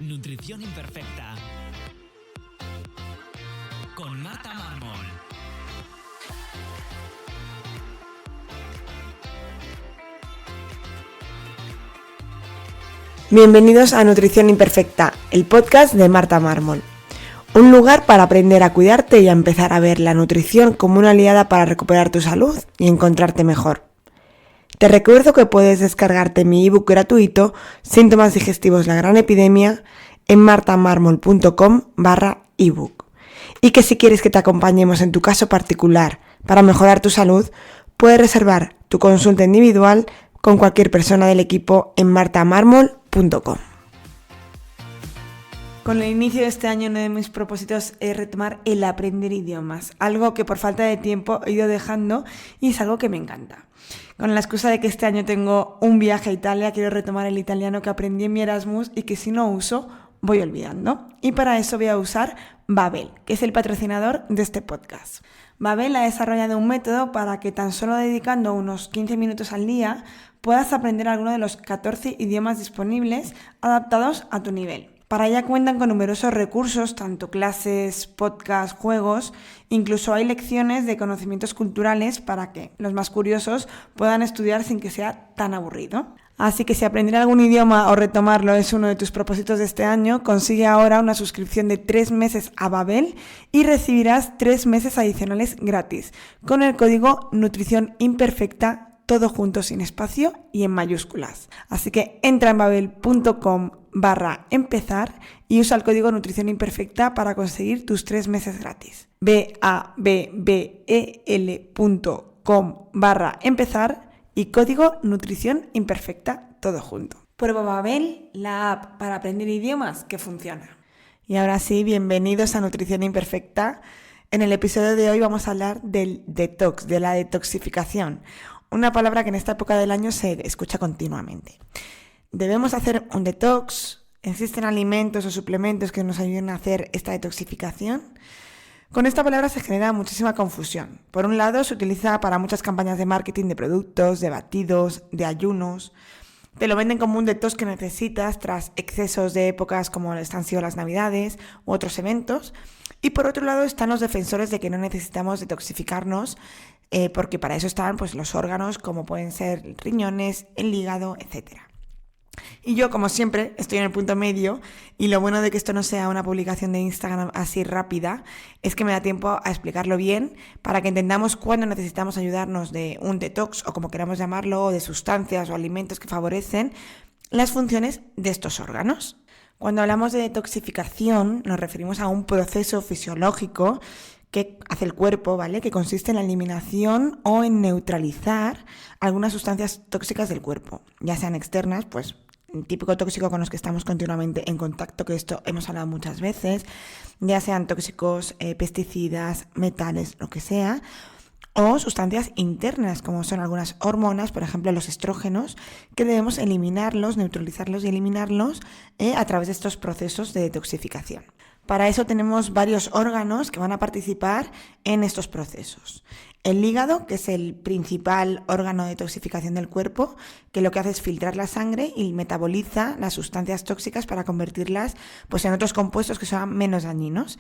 Nutrición Imperfecta con Marta Mármol. Bienvenidos a Nutrición Imperfecta, el podcast de Marta Mármol. Un lugar para aprender a cuidarte y a empezar a ver la nutrición como una aliada para recuperar tu salud y encontrarte mejor. Te recuerdo que puedes descargarte mi ebook gratuito Síntomas digestivos, la gran epidemia en martamarmol.com/ebook. Y que si quieres que te acompañemos en tu caso particular para mejorar tu salud, puedes reservar tu consulta individual con cualquier persona del equipo en martamarmol.com. Con el inicio de este año, uno de mis propósitos es retomar el aprender idiomas, algo que por falta de tiempo he ido dejando y es algo que me encanta. Con la excusa de que este año tengo un viaje a Italia, quiero retomar el italiano que aprendí en mi Erasmus y que si no uso, voy olvidando. Y para eso voy a usar Babbel, que es el patrocinador de este podcast. Babbel ha desarrollado un método para que tan solo dedicando unos 15 minutos al día puedas aprender alguno de los 14 idiomas disponibles adaptados a tu nivel. Para ella cuentan con numerosos recursos, tanto clases, podcasts, juegos, incluso hay lecciones de conocimientos culturales para que los más curiosos puedan estudiar sin que sea tan aburrido. Así que si aprender algún idioma o retomarlo es uno de tus propósitos de este año, consigue ahora una suscripción de 3 meses a Babbel y recibirás 3 meses adicionales gratis con el código Nutrición Imperfecta, todo junto sin espacio y en mayúsculas. Así que entra en babbel.com/empezar y usa el código Nutrición Imperfecta para conseguir tus 3 meses gratis. babbel.com/empezar y código Nutrición Imperfecta, todo junto. Prueba Babbel, la app para aprender idiomas que funciona. Y ahora sí, bienvenidos a Nutrición Imperfecta. En el episodio de hoy vamos a hablar del detox, de la detoxificación. Una palabra que en esta época del año se escucha continuamente. ¿Debemos hacer un detox? ¿Existen alimentos o suplementos que nos ayuden a hacer esta detoxificación? Con esta palabra se genera muchísima confusión. Por un lado, se utiliza para muchas campañas de marketing de productos, de batidos, de ayunos. Te lo venden como un detox que necesitas tras excesos de épocas como han sido las Navidades u otros eventos. Y por otro lado están los defensores de que no necesitamos detoxificarnos porque para eso están pues, los órganos como pueden ser riñones, el hígado, etc. Y yo, como siempre, estoy en el punto medio y lo bueno de que esto no sea una publicación de Instagram así rápida es que me da tiempo a explicarlo bien para que entendamos cuándo necesitamos ayudarnos de un detox o como queramos llamarlo, o de sustancias o alimentos que favorecen las funciones de estos órganos. Cuando hablamos de detoxificación nos referimos a un proceso fisiológico que hace el cuerpo, ¿vale? Que consiste en la eliminación o en neutralizar algunas sustancias tóxicas del cuerpo, ya sean externas, pues el típico tóxico con los que estamos continuamente en contacto, que esto hemos hablado muchas veces, ya sean tóxicos, pesticidas, metales, lo que sea, o sustancias internas, como son algunas hormonas, por ejemplo los estrógenos, que debemos eliminarlos, neutralizarlos y eliminarlos a través de estos procesos de detoxificación. Para eso tenemos varios órganos que van a participar en estos procesos. El hígado, que es el principal órgano de detoxificación del cuerpo, que lo que hace es filtrar la sangre y metaboliza las sustancias tóxicas para convertirlas pues, en otros compuestos que son menos dañinos.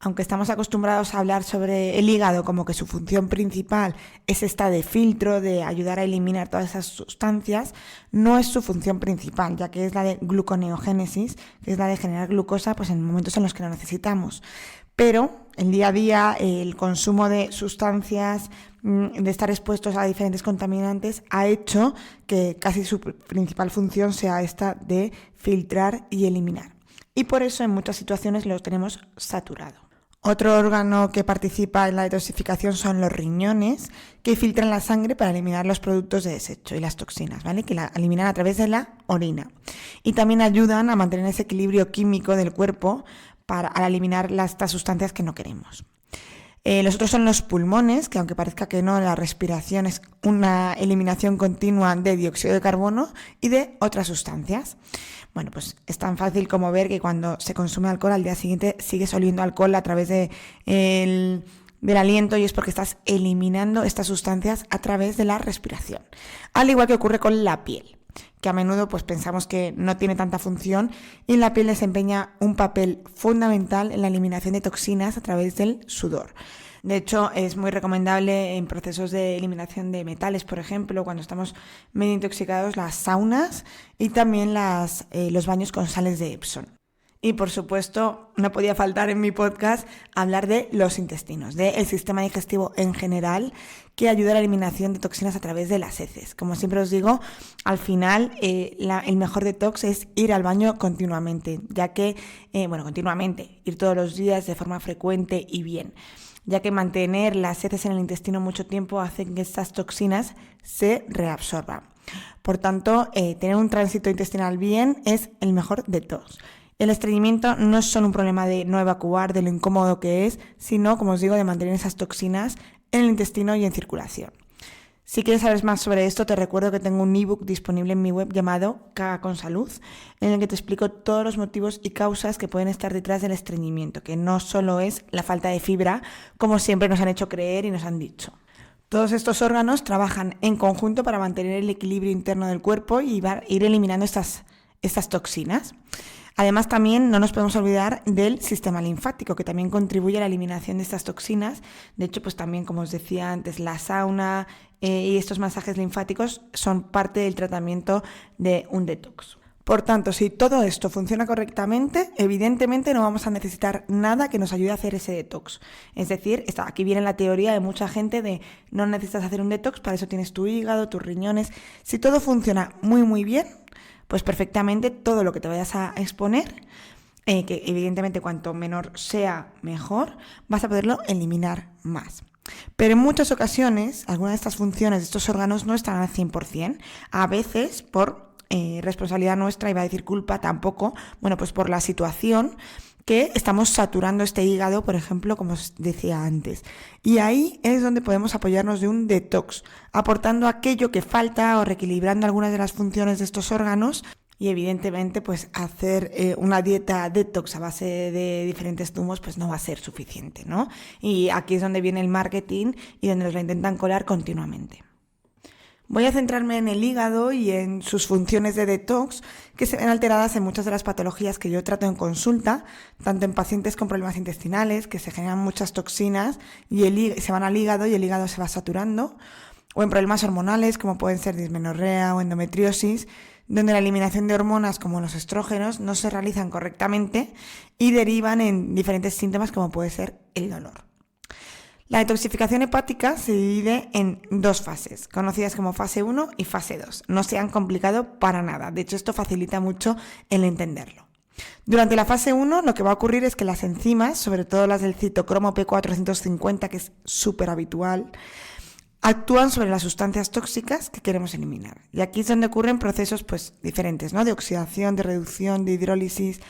Aunque estamos acostumbrados a hablar sobre el hígado como que su función principal es esta de filtro, de ayudar a eliminar todas esas sustancias, no es su función principal, ya que es la de gluconeogénesis, que es la de generar glucosa pues en momentos en los que lo necesitamos. Pero el día a día, el consumo de sustancias, de estar expuestos a diferentes contaminantes, ha hecho que casi su principal función sea esta de filtrar y eliminar. Y por eso en muchas situaciones lo tenemos saturado. Otro órgano que participa en la detoxificación son los riñones, que filtran la sangre para eliminar los productos de desecho y las toxinas, ¿vale? Que la eliminan a través de la orina. Y también ayudan a mantener ese equilibrio químico del cuerpo al eliminar estas sustancias que no queremos. Los otros son los pulmones, que aunque parezca que no, la respiración es una eliminación continua de dióxido de carbono y de otras sustancias. Bueno, pues es tan fácil como ver que cuando se consume alcohol al día siguiente sigues oliendo alcohol a través del aliento y es porque estás eliminando estas sustancias a través de la respiración. Al igual que ocurre con la piel. que a menudo pues pensamos que no tiene tanta función, y la piel desempeña un papel fundamental en la eliminación de toxinas a través del sudor. De hecho, es muy recomendable en procesos de eliminación de metales, por ejemplo, cuando estamos medio intoxicados, las saunas y también los baños con sales de Epsom. Y por supuesto, no podía faltar en mi podcast hablar de los intestinos, del sistema digestivo en general, que ayuda a la eliminación de toxinas a través de las heces. Como siempre os digo, al final el mejor detox es ir al baño continuamente, ya que, continuamente, ir todos los días de forma frecuente y bien, ya que mantener las heces en el intestino mucho tiempo hace que estas toxinas se reabsorban. Por tanto, tener un tránsito intestinal bien es el mejor detox. El estreñimiento no es solo un problema de no evacuar, de lo incómodo que es, sino, como os digo, de mantener esas toxinas en el intestino y en circulación. Si quieres saber más sobre esto, te recuerdo que tengo un ebook disponible en mi web llamado Caga con Salud, en el que te explico todos los motivos y causas que pueden estar detrás del estreñimiento, que no solo es la falta de fibra, como siempre nos han hecho creer y nos han dicho. Todos estos órganos trabajan en conjunto para mantener el equilibrio interno del cuerpo y ir eliminando estas toxinas. Además, también no nos podemos olvidar del sistema linfático, que también contribuye a la eliminación de estas toxinas. De hecho, pues también, como os decía antes, la sauna y estos masajes linfáticos son parte del tratamiento de un detox. Por tanto, si todo esto funciona correctamente, evidentemente no vamos a necesitar nada que nos ayude a hacer ese detox. Es decir, aquí viene la teoría de mucha gente de no necesitas hacer un detox, para eso tienes tu hígado, tus riñones. Si todo funciona muy, muy bien, pues perfectamente todo lo que te vayas a exponer, que evidentemente cuanto menor sea mejor, vas a poderlo eliminar más. Pero en muchas ocasiones, algunas de estas funciones de estos órganos no están al 100%, a veces por responsabilidad nuestra, iba a decir culpa tampoco, pues por la situación, que estamos saturando este hígado, por ejemplo, como os decía antes. Y ahí es donde podemos apoyarnos de un detox, aportando aquello que falta o reequilibrando algunas de las funciones de estos órganos. Y evidentemente, pues hacer una dieta detox a base de diferentes zumos, pues no va a ser suficiente, ¿no? Y aquí es donde viene el marketing y donde nos lo intentan colar continuamente. Voy a centrarme en el hígado y en sus funciones de detox, que se ven alteradas en muchas de las patologías que yo trato en consulta, tanto en pacientes con problemas intestinales, que se generan muchas toxinas y se van al hígado y el hígado se va saturando, o en problemas hormonales, como pueden ser dismenorrea o endometriosis, donde la eliminación de hormonas como los estrógenos no se realizan correctamente y derivan en diferentes síntomas como puede ser el dolor. La detoxificación hepática se divide en dos fases, conocidas como fase 1 y fase 2. No se han complicado para nada, de hecho esto facilita mucho el entenderlo. Durante la fase 1 lo que va a ocurrir es que las enzimas, sobre todo las del citocromo P450, que es súper habitual, actúan sobre las sustancias tóxicas que queremos eliminar. Y aquí es donde ocurren procesos diferentes, ¿no? De oxidación, de reducción, de hidrólisis.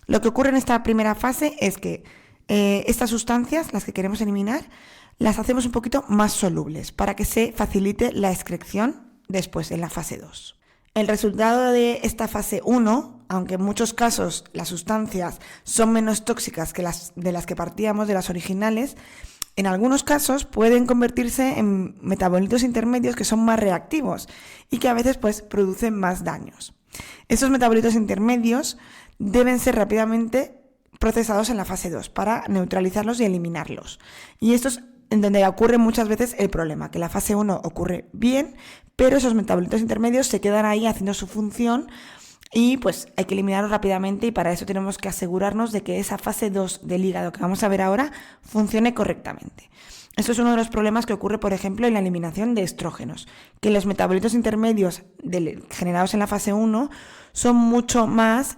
Lo que ocurre en esta primera fase es que estas sustancias, las que queremos eliminar, las hacemos un poquito más solubles para que se facilite la excreción después en la fase 2. El resultado de esta fase 1, aunque en muchos casos las sustancias son menos tóxicas que de las que partíamos, de las originales, en algunos casos pueden convertirse en metabolitos intermedios que son más reactivos y que a veces producen más daños. Estos metabolitos intermedios deben ser rápidamente procesados en la fase 2 para neutralizarlos y eliminarlos. Y esto es en donde ocurre muchas veces el problema, que la fase 1 ocurre bien, pero esos metabolitos intermedios se quedan ahí haciendo su función y hay que eliminarlos rápidamente, y para eso tenemos que asegurarnos de que esa fase 2 del hígado que vamos a ver ahora funcione correctamente. Esto es uno de los problemas que ocurre, por ejemplo, en la eliminación de estrógenos, que los metabolitos intermedios generados en la fase 1 son mucho más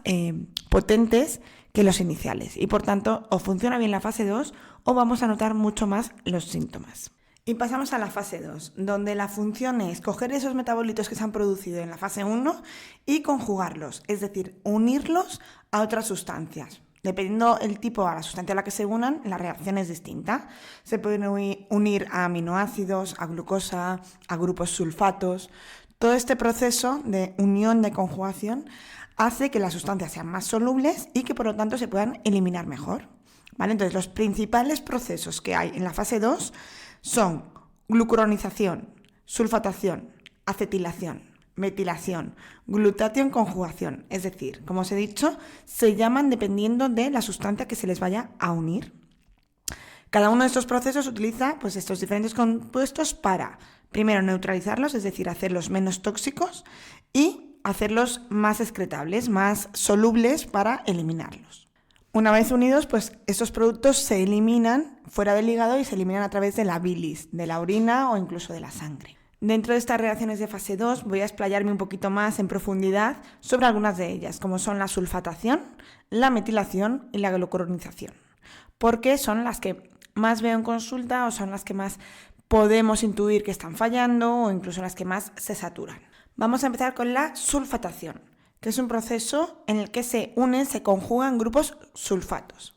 potentes que los iniciales, y por tanto o funciona bien la fase 2 o vamos a notar mucho más los síntomas. Y pasamos a la fase 2, donde la función es coger esos metabolitos que se han producido en la fase 1 y conjugarlos, es decir, unirlos a otras sustancias. Dependiendo el tipo a la sustancia a la que se unan, la reacción es distinta. Se pueden unir a aminoácidos, a glucosa, a grupos sulfatos. Todo este proceso de unión, de conjugación, hace que las sustancias sean más solubles y que por lo tanto se puedan eliminar mejor. ¿Vale? Entonces, los principales procesos que hay en la fase 2 son glucuronización, sulfatación, acetilación, metilación, glutatión, conjugación. Es decir, como os he dicho, se llaman dependiendo de la sustancia que se les vaya a unir. Cada uno de estos procesos utiliza pues, estos diferentes compuestos para, primero, neutralizarlos, es decir, hacerlos menos tóxicos y hacerlos más excretables, más solubles para eliminarlos. Una vez unidos, pues estos productos se eliminan fuera del hígado y se eliminan a través de la bilis, de la orina o incluso de la sangre. Dentro de estas reacciones de fase 2 voy a explayarme un poquito más en profundidad sobre algunas de ellas, como son la sulfatación, la metilación y la glucuronización, porque son las que más veo en consulta o son las que más podemos intuir que están fallando o incluso las que más se saturan. Vamos a empezar con la sulfatación, que es un proceso en el que se conjugan grupos sulfatos.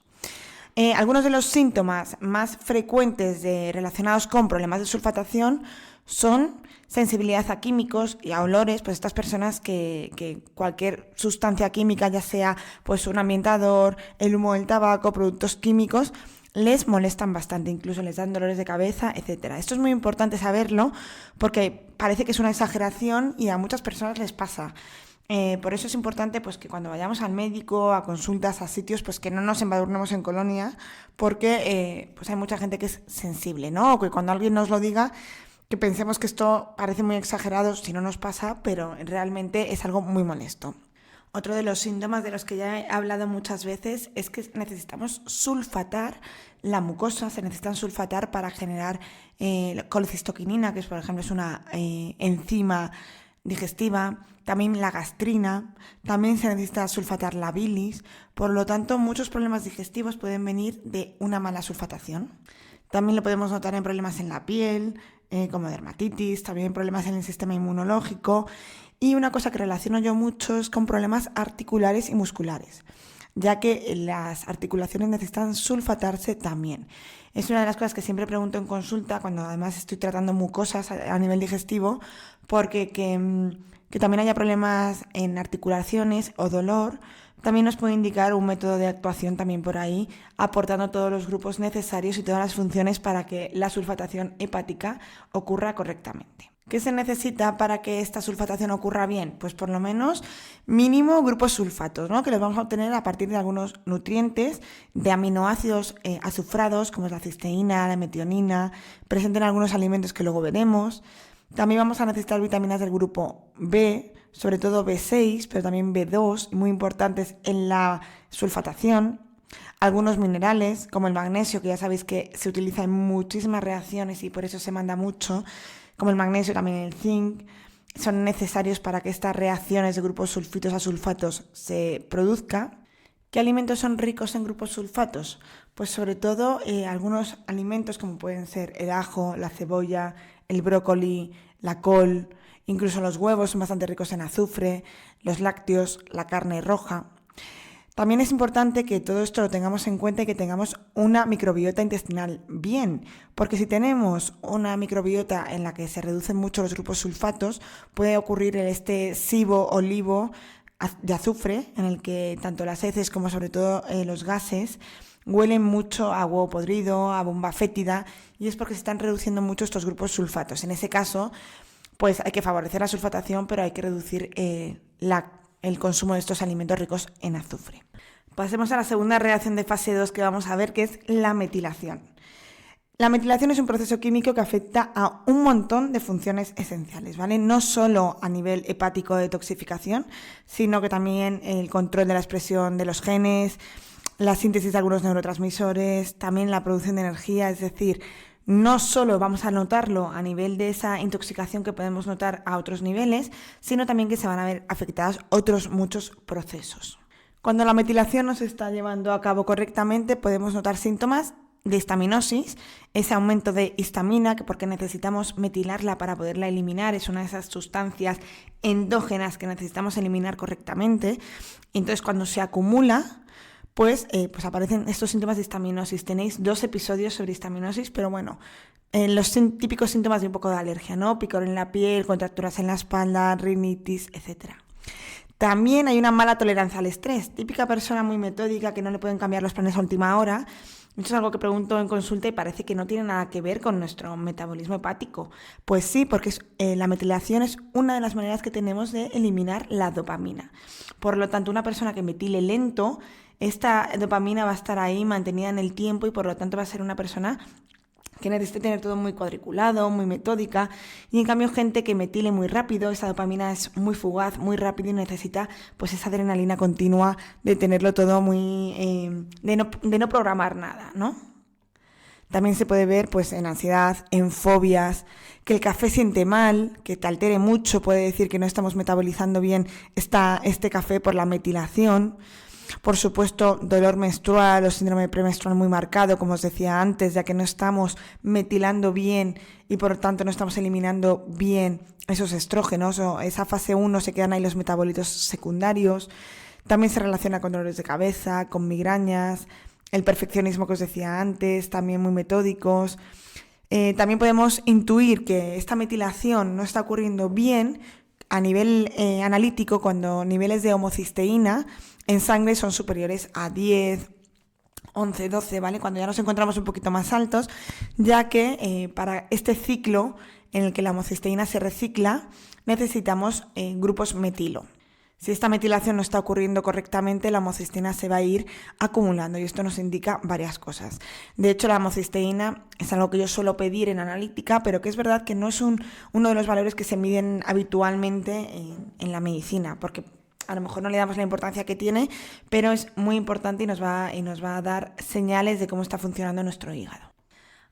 Algunos de los síntomas más frecuentes relacionados con problemas de sulfatación son sensibilidad a químicos y a olores, pues estas personas que cualquier sustancia química, ya sea pues un ambientador, el humo del tabaco, productos químicos, les molestan bastante, incluso les dan dolores de cabeza, etc. Esto es muy importante saberlo porque parece que es una exageración y a muchas personas les pasa. Por eso es importante pues, que cuando vayamos al médico, a consultas, a sitios, pues que no nos embadurnemos en colonia, porque pues hay mucha gente que es sensible, ¿no? O que cuando alguien nos lo diga, que pensemos que esto parece muy exagerado si no nos pasa, pero realmente es algo muy molesto. Otro de los síntomas de los que ya he hablado muchas veces es que necesitamos sulfatar la mucosa, se necesitan sulfatar para generar colecistoquinina, que por ejemplo es una enzima digestiva, también la gastrina, también se necesita sulfatar la bilis, por lo tanto muchos problemas digestivos pueden venir de una mala sulfatación. También lo podemos notar en problemas en la piel, como dermatitis, también problemas en el sistema inmunológico. Y una cosa que relaciono yo mucho es con problemas articulares y musculares, ya que las articulaciones necesitan sulfatarse también. Es una de las cosas que siempre pregunto en consulta, cuando además estoy tratando mucosas a nivel digestivo, porque que también haya problemas en articulaciones o dolor, también nos puede indicar un método de actuación también por ahí, aportando todos los grupos necesarios y todas las funciones para que la sulfatación hepática ocurra correctamente. ¿Qué se necesita para que esta sulfatación ocurra bien? Pues por lo menos mínimo grupos sulfatos, ¿no? Que los vamos a obtener a partir de algunos nutrientes de aminoácidos azufrados, como es la cisteína, la metionina, presentes en algunos alimentos que luego veremos. También vamos a necesitar vitaminas del grupo B, sobre todo B6, pero también B2, muy importantes en la sulfatación. Algunos minerales, como el magnesio, que ya sabéis que se utiliza en muchísimas reacciones y por eso se manda mucho, como el magnesio, también el zinc, son necesarios para que estas reacciones de grupos sulfitos a sulfatos se produzcan. ¿Qué alimentos son ricos en grupos sulfatos? Pues sobre todo algunos alimentos como pueden ser el ajo, la cebolla, el brócoli, la col, incluso los huevos son bastante ricos en azufre, los lácteos, la carne roja. También es importante que todo esto lo tengamos en cuenta y que tengamos una microbiota intestinal bien, porque si tenemos una microbiota en la que se reducen mucho los grupos sulfatos, puede ocurrir este SIBO o LIBO de azufre, en el que tanto las heces como sobre todo los gases huelen mucho a huevo podrido, a bomba fétida, y es porque se están reduciendo mucho estos grupos sulfatos. En ese caso, pues hay que favorecer la sulfatación, pero hay que reducir el consumo de estos alimentos ricos en azufre. Pasemos a la segunda reacción de fase 2 que vamos a ver, que es la metilación. La metilación es un proceso químico que afecta a un montón de funciones esenciales, ¿vale? No solo a nivel hepático de detoxificación, sino que también el control de la expresión de los genes, la síntesis de algunos neurotransmisores, también la producción de energía, es decir, no solo vamos a notarlo a nivel de esa intoxicación que podemos notar a otros niveles, sino también que se van a ver afectados otros muchos procesos. Cuando la metilación no se está llevando a cabo correctamente, podemos notar síntomas de histaminosis, ese aumento de histamina, que porque necesitamos metilarla para poderla eliminar, es una de esas sustancias endógenas que necesitamos eliminar correctamente. Entonces, cuando se acumula, pues aparecen estos síntomas de histaminosis. Tenéis 2 episodios sobre histaminosis, pero bueno, los típicos síntomas de un poco de alergia, ¿no? Picor en la piel, contracturas en la espalda, rinitis, etc. También hay una mala tolerancia al estrés, típica persona muy metódica que no le pueden cambiar los planes a última hora. Esto es algo que pregunto en consulta y parece que no tiene nada que ver con nuestro metabolismo hepático. Pues sí, porque la metilación es una de las maneras que tenemos de eliminar la dopamina. Por lo tanto, una persona que metile lento, esta dopamina va a estar ahí mantenida en el tiempo y por lo tanto va a ser una persona que necesite tener todo muy cuadriculado, muy metódica, y en cambio gente que metile muy rápido, esa dopamina es muy fugaz, muy rápido y necesita pues esa adrenalina continua de tenerlo todo muy, de no programar nada, ¿no? También se puede ver pues en ansiedad, en fobias, que el café siente mal, que te altere mucho, puede decir que no estamos metabolizando bien este café por la metilación. Por supuesto, dolor menstrual o síndrome premenstrual muy marcado, como os decía antes, ya que no estamos metilando bien y por lo tanto no estamos eliminando bien esos estrógenos, o esa fase 1 se quedan ahí los metabolitos secundarios. También se relaciona con dolores de cabeza, con migrañas, el perfeccionismo que os decía antes, también muy metódicos. También podemos intuir que esta metilación no está ocurriendo bien a nivel analítico cuando niveles de homocisteína en sangre son superiores a 10, 11, 12, ¿vale? Cuando ya nos encontramos un poquito más altos, ya que para este ciclo en el que la homocisteína se recicla, necesitamos grupos metilo. Si esta metilación no está ocurriendo correctamente, la homocisteína se va a ir acumulando y esto nos indica varias cosas. De hecho, la homocisteína es algo que yo suelo pedir en analítica, pero que es verdad que no es uno de los valores que se miden habitualmente en la medicina, porque a lo mejor no le damos la importancia que tiene, pero es muy importante y nos va a dar señales de cómo está funcionando nuestro hígado.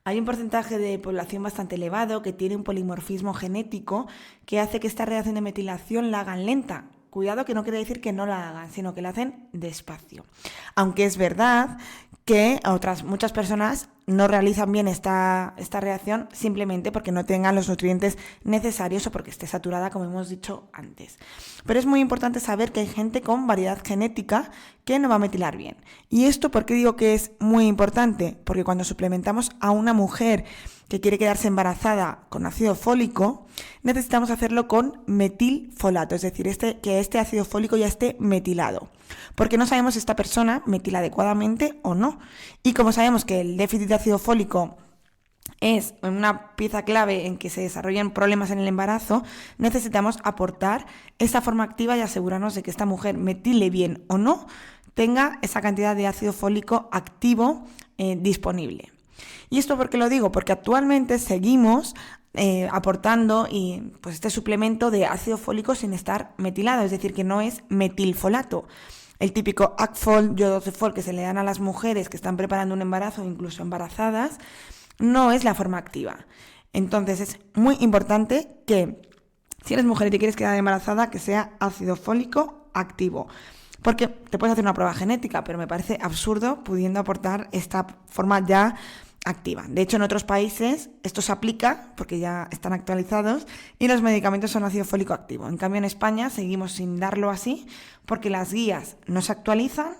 Hay un porcentaje de población bastante elevado que tiene un polimorfismo genético que hace que esta reacción de metilación la hagan lenta. Cuidado, que no quiere decir que no la hagan, sino que la hacen despacio. Aunque es verdad que muchas personas no realizan bien esta reacción simplemente porque no tengan los nutrientes necesarios o porque esté saturada, como hemos dicho antes. Pero es muy importante saber que hay gente con variedad genética que no va a metilar bien. ¿Y esto por qué digo que es muy importante? Porque cuando suplementamos a una mujer que quiere quedarse embarazada con ácido fólico, necesitamos hacerlo con metilfolato, es decir, que este ácido fólico ya esté metilado, porque no sabemos si esta persona metila adecuadamente o no. Y como sabemos que el déficit de ácido fólico es una pieza clave en que se desarrollan problemas en el embarazo, necesitamos aportar esa forma activa y asegurarnos de que esta mujer metile bien o no, tenga esa cantidad de ácido fólico activo disponible. ¿Y esto por qué lo digo? Porque actualmente seguimos aportando pues este suplemento de ácido fólico sin estar metilado, es decir, que no es metilfolato. El típico Acfol, Yodocefol que se le dan a las mujeres que están preparando un embarazo o incluso embarazadas, no es la forma activa. Entonces es muy importante que si eres mujer y te quieres quedar embarazada, que sea ácido fólico activo. Porque te puedes hacer una prueba genética, pero me parece absurdo pudiendo aportar esta forma ya activa. De hecho, en otros países esto se aplica porque ya están actualizados y los medicamentos son ácido fólico activo. En cambio, en España seguimos sin darlo así porque las guías no se actualizan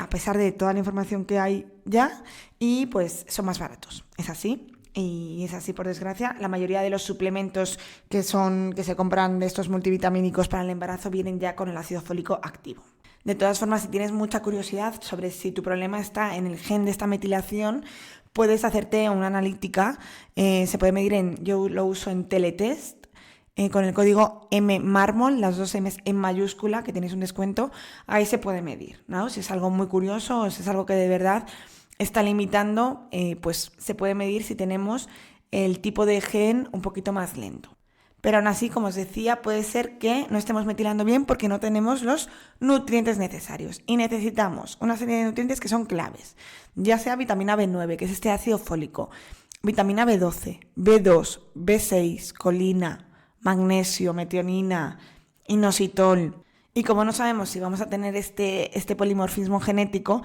a pesar de toda la información que hay ya y pues son más baratos. Es así. Y es así, por desgracia. La mayoría de los suplementos que se compran de estos multivitamínicos para el embarazo vienen ya con el ácido fólico activo. De todas formas, si tienes mucha curiosidad sobre si tu problema está en el gen de esta metilación, puedes hacerte una analítica. Se puede medir yo lo uso en Teletest, con el código MMARMOL, las dos M's en mayúscula, que tenéis un descuento. Ahí se puede medir, ¿no? Si es algo muy curioso o si es algo que de verdad está limitando, pues se puede medir si tenemos el tipo de gen un poquito más lento. Pero aún así, como os decía, puede ser que no estemos metilando bien porque no tenemos los nutrientes necesarios. Y necesitamos una serie de nutrientes que son claves. Ya sea vitamina B9, que es este ácido fólico, vitamina B12, B2, B6, colina, magnesio, metionina, inositol. Y como no sabemos si vamos a tener este polimorfismo genético,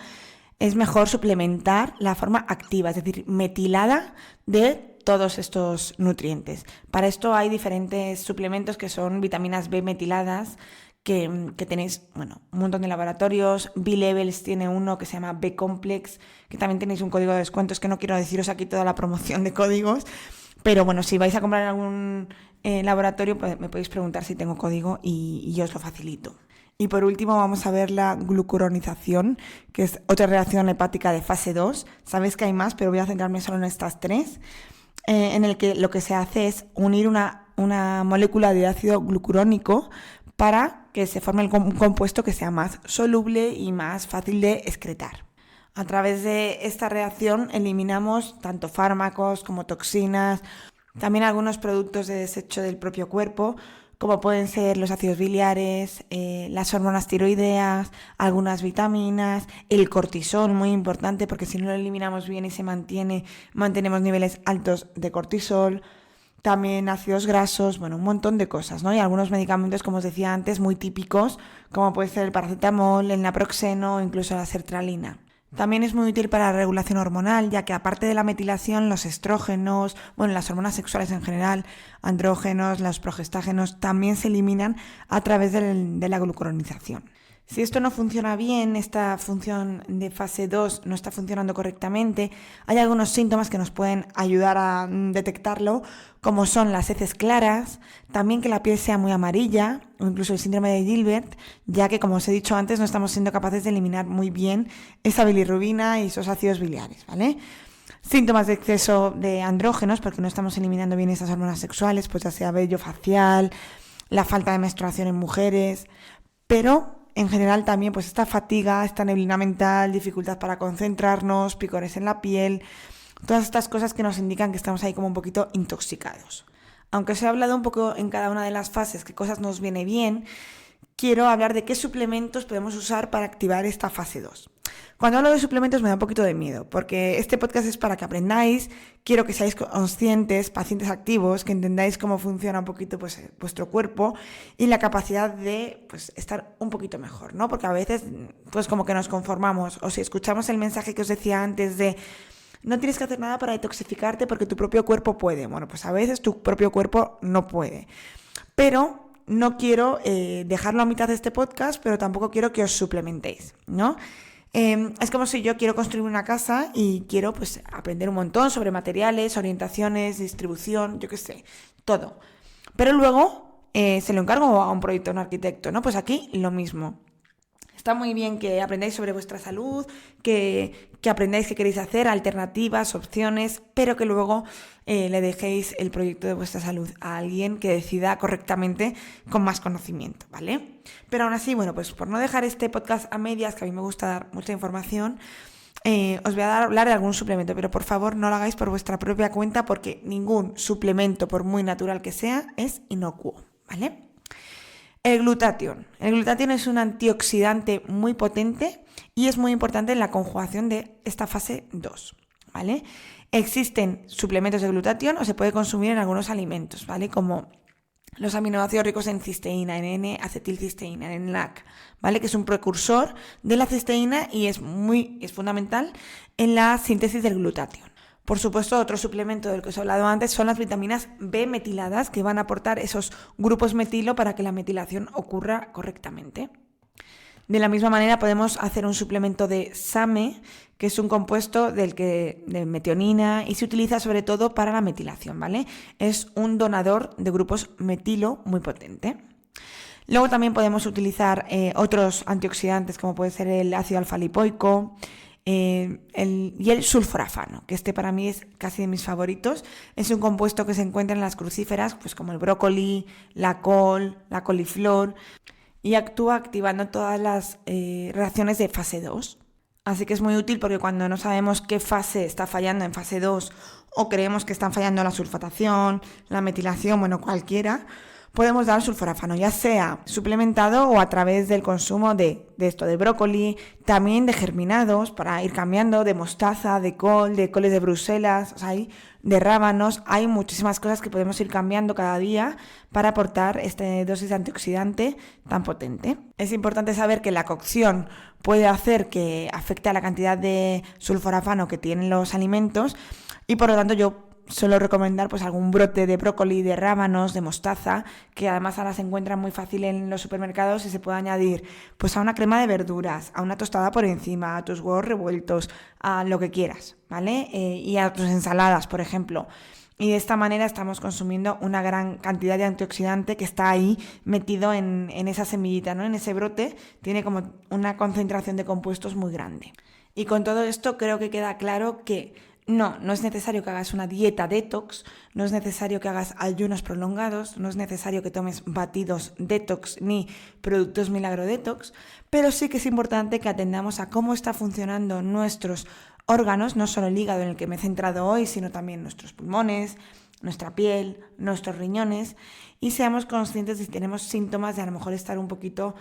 es mejor suplementar la forma activa, es decir, metilada de todos estos nutrientes. Para esto hay diferentes suplementos que son vitaminas B metiladas que tenéis, un montón de laboratorios. B-Levels tiene uno que se llama B-Complex, que también tenéis un código de descuento. Es que no quiero deciros aquí toda la promoción de códigos, pero bueno, si vais a comprar algún En laboratorio pues, me podéis preguntar si tengo código y yo os lo facilito. Y por último vamos a ver la glucuronización, que es otra reacción hepática de fase 2. Sabéis que hay más, pero voy a centrarme solo en estas tres, en el que lo que se hace es unir una molécula de ácido glucurónico para que se forme un compuesto que sea más soluble y más fácil de excretar. A través de esta reacción eliminamos tanto fármacos como toxinas, también algunos productos de desecho del propio cuerpo, como pueden ser los ácidos biliares, las hormonas tiroideas, algunas vitaminas, el cortisol, muy importante, porque si no lo eliminamos bien y se mantenemos niveles altos de cortisol, también ácidos grasos, bueno, un montón de cosas, ¿no? Y algunos medicamentos, como os decía antes, muy típicos, como puede ser el paracetamol, el naproxeno o incluso la sertralina. También es muy útil para la regulación hormonal, ya que aparte de la metilación, los estrógenos, las hormonas sexuales en general, andrógenos, los progestágenos, también se eliminan a través de la glucuronización. Si esto no funciona bien, esta función de fase 2 no está funcionando correctamente, hay algunos síntomas que nos pueden ayudar a detectarlo, como son las heces claras, también que la piel sea muy amarilla, o incluso el síndrome de Gilbert, ya que, como os he dicho antes, no estamos siendo capaces de eliminar muy bien esa bilirrubina y esos ácidos biliares, ¿vale? Síntomas de exceso de andrógenos, porque no estamos eliminando bien esas hormonas sexuales, pues ya sea vello facial, la falta de menstruación en mujeres, pero en general también pues esta fatiga, esta neblina mental, dificultad para concentrarnos, picores en la piel, todas estas cosas que nos indican que estamos ahí como un poquito intoxicados. Aunque os he hablado un poco en cada una de las fases qué cosas nos viene bien, quiero hablar de qué suplementos podemos usar para activar esta fase 2. Cuando hablo de suplementos me da un poquito de miedo, porque este podcast es para que aprendáis, quiero que seáis conscientes, pacientes activos, que entendáis cómo funciona un poquito pues, vuestro cuerpo y la capacidad de pues, estar un poquito mejor, ¿no? Porque a veces pues como que nos conformamos, o si escuchamos el mensaje que os decía antes de no tienes que hacer nada para detoxificarte porque tu propio cuerpo puede. Bueno, pues a veces tu propio cuerpo no puede. Pero no quiero dejarlo a mitad de este podcast, pero tampoco quiero que os suplementéis, ¿no? Es como si yo quiero construir una casa y quiero pues aprender un montón sobre materiales, orientaciones, distribución, yo qué sé, todo. Pero luego se lo encargo a un proyecto, a un arquitecto, ¿no? Pues aquí lo mismo. Está muy bien que aprendáis sobre vuestra salud, que aprendáis qué queréis hacer, alternativas, opciones, pero que luego le dejéis el proyecto de vuestra salud a alguien que decida correctamente con más conocimiento, ¿vale? Pero aún así, pues por no dejar este podcast a medias, que a mí me gusta dar mucha información, os voy a hablar de algún suplemento, pero por favor no lo hagáis por vuestra propia cuenta porque ningún suplemento, por muy natural que sea, es inocuo, ¿vale? El glutatión. El glutatión es un antioxidante muy potente y es muy importante en la conjugación de esta fase 2, ¿vale? Existen suplementos de glutatión o se puede consumir en algunos alimentos, ¿vale? Como los aminoácidos ricos en cisteína, en N-acetilcisteína, en NAC, ¿vale? Que es un precursor de la cisteína y es fundamental en la síntesis del glutatión. Por supuesto, otro suplemento del que os he hablado antes son las vitaminas B metiladas, que van a aportar esos grupos metilo para que la metilación ocurra correctamente. De la misma manera podemos hacer un suplemento de SAMe, que es un compuesto de metionina y se utiliza sobre todo para la metilación, ¿vale? Es un donador de grupos metilo muy potente. Luego también podemos utilizar otros antioxidantes como puede ser el ácido alfa-lipoico, y el sulforafano, que para mí es casi de mis favoritos. Es un compuesto que se encuentra en las crucíferas, pues como el brócoli, la col, la coliflor, y actúa activando todas las reacciones de fase 2. Así que es muy útil porque cuando no sabemos qué fase está fallando en fase 2 o creemos que están fallando la sulfatación, la metilación, cualquiera, podemos dar sulforafano, ya sea suplementado o a través del consumo de brócoli, también de germinados para ir cambiando, de mostaza, de col, de coles de Bruselas, de rábanos. Hay muchísimas cosas que podemos ir cambiando cada día para aportar esta dosis de antioxidante tan potente. Es importante saber que la cocción puede hacer que afecte a la cantidad de sulforafano que tienen los alimentos y por lo tanto yo suelo recomendar pues algún brote de brócoli, de rábanos, de mostaza, que además ahora se encuentran muy fácil en los supermercados y se puede añadir pues a una crema de verduras, a una tostada por encima, a tus huevos revueltos, a lo que quieras, ¿vale? Y a tus ensaladas, por ejemplo. Y de esta manera estamos consumiendo una gran cantidad de antioxidante que está ahí metido en esa semillita, ¿no? En ese brote tiene como una concentración de compuestos muy grande. Y con todo esto creo que queda claro que no es necesario que hagas una dieta detox, no es necesario que hagas ayunos prolongados, no es necesario que tomes batidos detox ni productos milagro detox, pero sí que es importante que atendamos a cómo está funcionando nuestros órganos, no solo el hígado en el que me he centrado hoy, sino también nuestros pulmones, nuestra piel, nuestros riñones, y seamos conscientes de si tenemos síntomas de a lo mejor estar un poquito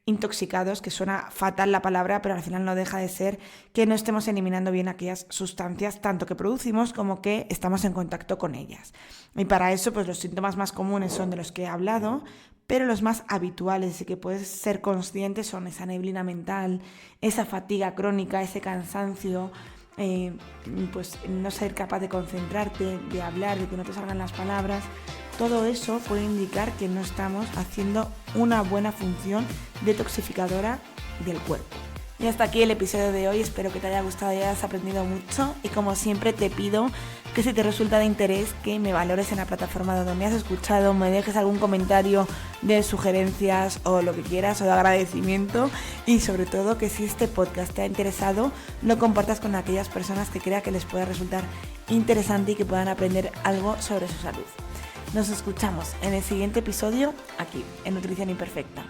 intoxicados, que suena fatal la palabra, pero al final no deja de ser que no estemos eliminando bien aquellas sustancias, tanto que producimos como que estamos en contacto con ellas. Y para eso, pues los síntomas más comunes son de los que he hablado, pero los más habituales y que puedes ser consciente son esa neblina mental, esa fatiga crónica, ese cansancio, pues no ser capaz de concentrarte, de hablar, de que no te salgan las palabras. Todo eso puede indicar que no estamos haciendo una buena función detoxificadora del cuerpo. Y hasta aquí el episodio de hoy, espero que te haya gustado y hayas aprendido mucho, y como siempre te pido que si te resulta de interés que me valores en la plataforma donde me has escuchado, me dejes algún comentario de sugerencias o lo que quieras o de agradecimiento, y sobre todo que si este podcast te ha interesado lo compartas con aquellas personas que crea que les pueda resultar interesante y que puedan aprender algo sobre su salud. Nos escuchamos en el siguiente episodio aquí en Nutrición Imperfecta.